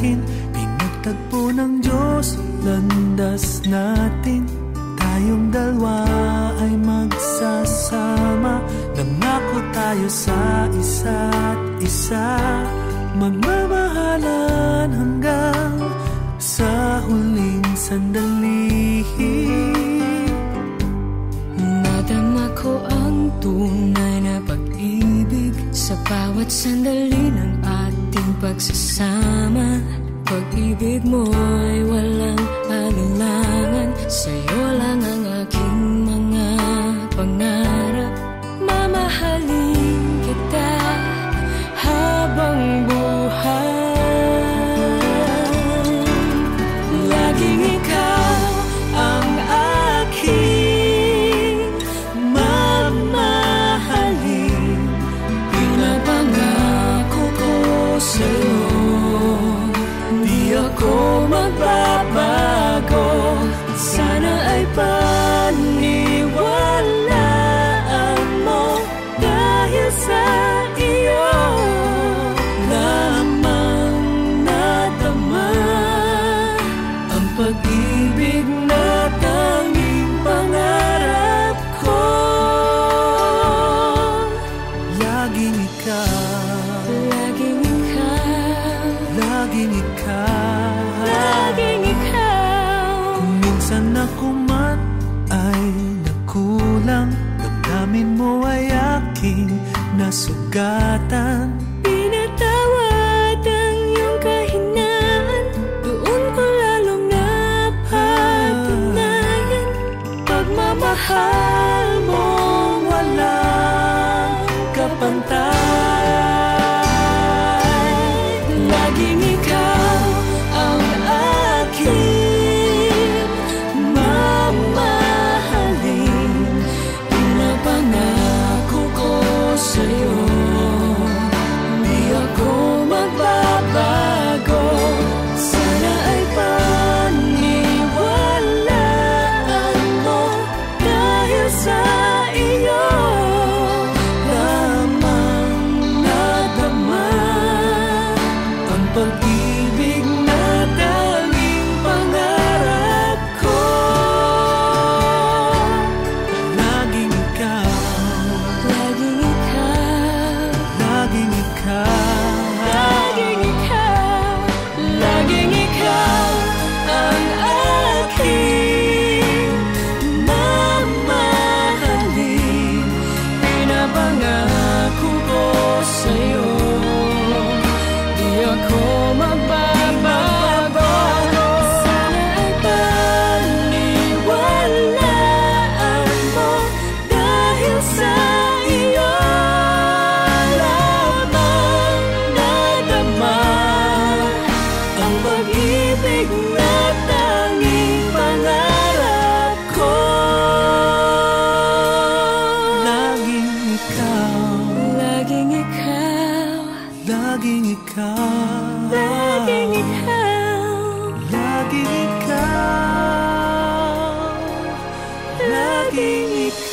akin. Pinagtagpo ng Diyos, landas natin. Tayong dalawa ay magsasama. Nangako tayo sa isa't isa, magmamahalan hanggang sa huling sandali. Nadama ko ang tunay na pag-ibig sa bawat sandali ng ating pagsasama. Pag-ibig mo'y walang alinlangan, sa'yo lang ang aking mga pangarap. Mamahalin kita habang buhay. Laging ikaw ang aking mamahalin. Pinapangako ko sa'yo, di ako magbabago. Sana ay paniwalaan mo, dahil sa iyo lamang nadama ang pag-ibig na tanging pangarap ko. Laging ikaw, Laging ikaw, laging ikaw, laging ikaw. Kung minsan ako man ay nakulang, damdamin mo ay aking nasugatan. Pinatawad ang iyong kahinaan, doon ko lalong napatunayan. Pagmamahal mo walang kapantay. Laging ikaw ang aking mamahalin. Pinapangako ko sa'yo, di ako magbabago. Sana ay paniwalaan mo, dahil sa iyo lamang nadama ang pag-ibig na tanging pangarap ko. Laging ikaw, Laging ikaw, laging ikaw, laging ikaw, laging ikaw ang aking mamahalin. Pinapangako ko sa'yo, di ako magbabago. Sana ay paniwalaan mo, dahil sa iyo lamang nadama ang pag-ibig na tanging pangarap ko. laging ikaw, Laging ikaw, laging ikaw, laging ikaw, laging ikaw, laging ikaw.